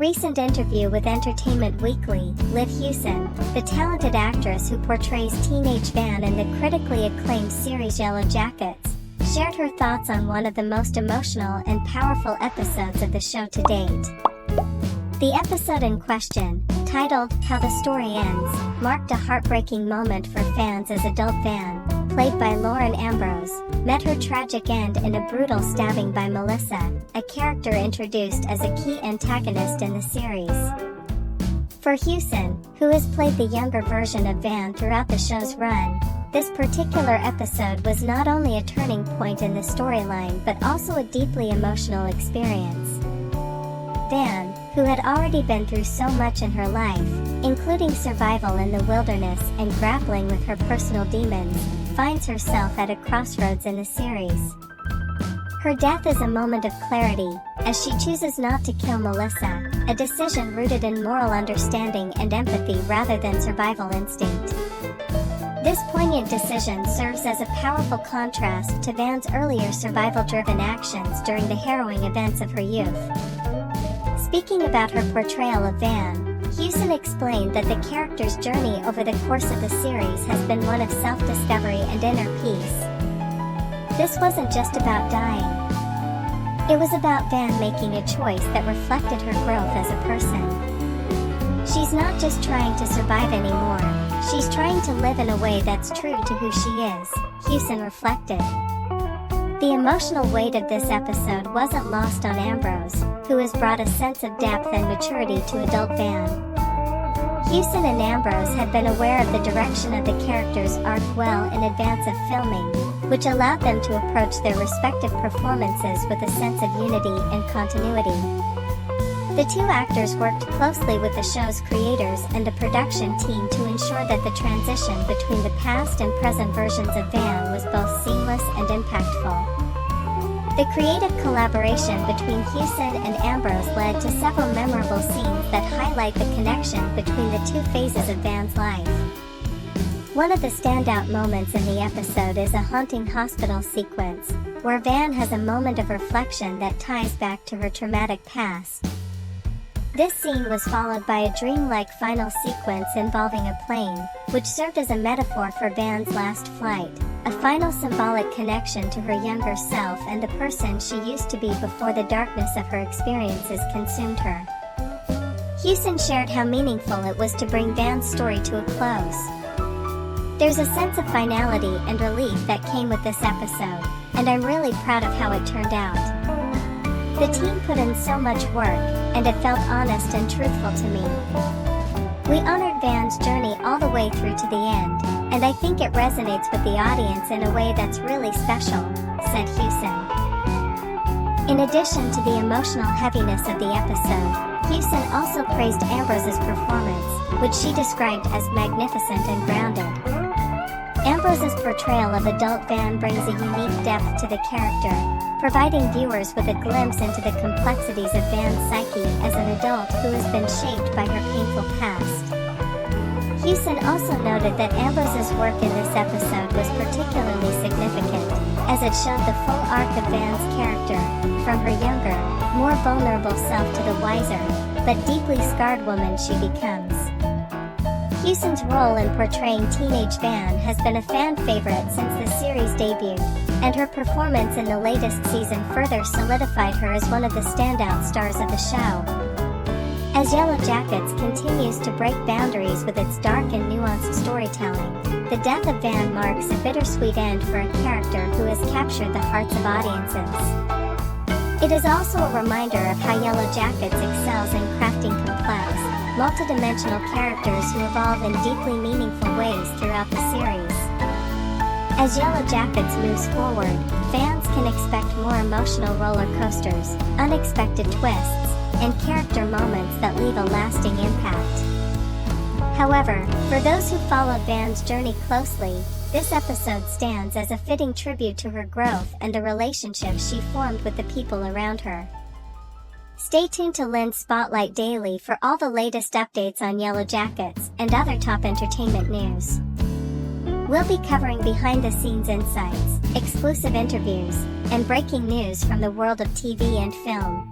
recent interview with Entertainment Weekly, Liv Hewson, the talented actress who portrays teenage Van in the critically acclaimed series Yellowjackets, shared her thoughts on one of the most emotional and powerful episodes of the show to date. The episode in question, titled How the Story Ends, marked a heartbreaking moment for fans as adult Van, played by Lauren Ambrose, met her tragic end in a brutal stabbing by Melissa, a character introduced as a key antagonist in the series. For Hewson, who has played the younger version of Van throughout the show's run, this particular episode was not only a turning point in the storyline but also a deeply emotional experience. Van, who had already been through so much in her life, including survival in the wilderness and grappling with her personal demons, finds herself at a crossroads in the series. Her death is a moment of clarity, as she chooses not to kill Melissa, a decision rooted in moral understanding and empathy rather than survival instinct. This poignant decision serves as a powerful contrast to Van's earlier survival-driven actions during the harrowing events of her youth. Speaking about her portrayal of Van, Hewson explained that the character's journey over the course of the series has been one of self-discovery and inner peace. This wasn't just about dying. It was about Van making a choice that reflected her growth as a person. She's not just trying to survive anymore, she's trying to live in a way that's true to who she is, Hewson reflected. The emotional weight of this episode wasn't lost on Ambrose, who has brought a sense of depth and maturity to adult Van. Hewson and Ambrose had been aware of the direction of the character's arc well in advance of filming, which allowed them to approach their respective performances with a sense of unity and continuity. The two actors worked closely with the show's creators and the production team to ensure that the transition between the past and present versions of Van was both seamless and impactful. The creative collaboration between Hewson and Ambrose led to several memorable scenes that highlight the connection between the two phases of Van's life. One of the standout moments in the episode is a haunting hospital sequence, where Van has a moment of reflection that ties back to her traumatic past. This scene was followed by a dreamlike final sequence involving a plane, which served as a metaphor for Van's last flight, a final symbolic connection to her younger self and the person she used to be before the darkness of her experiences consumed her. Hewson shared how meaningful it was to bring Van's story to a close. There's a sense of finality and relief that came with this episode, and I'm really proud of how it turned out. The team put in so much work, and it felt honest and truthful to me. We honored Van's journey all the way through to the end, and I think it resonates with the audience in a way that's really special, said Hewson. In addition to the emotional heaviness of the episode, Hewson also praised Ambrose's performance, which she described as magnificent and grounded. Ambrose's portrayal of adult Van brings a unique depth to the character, providing viewers with a glimpse into the complexities of Van's psyche as an adult who has been shaped by her painful past. Hewson also noted that Ambrose's work in this episode was particularly significant, as it showed the full arc of Van's character, from her younger, more vulnerable self to the wiser, but deeply scarred woman she becomes. Hewson's role in portraying teenage Van has been a fan favorite since the series debuted, and her performance in the latest season further solidified her as one of the standout stars of the show. As Yellowjackets continues to break boundaries with its dark and nuanced storytelling, the death of Van marks a bittersweet end for a character who has captured the hearts of audiences. It is also a reminder of how Yellowjackets excels in crafting complex, multidimensional characters who evolve in deeply meaningful ways throughout the series. As Yellowjackets moves forward, fans can expect more emotional roller coasters, unexpected twists, and character moments that leave a lasting impact. However, for those who followed Van's journey closely, this episode stands as a fitting tribute to her growth and the relationship she formed with the people around her. Stay tuned to Lin's Spotlight Daily for all the latest updates on Yellowjackets and other top entertainment news. We'll be covering behind-the-scenes insights, exclusive interviews, and breaking news from the world of TV and film.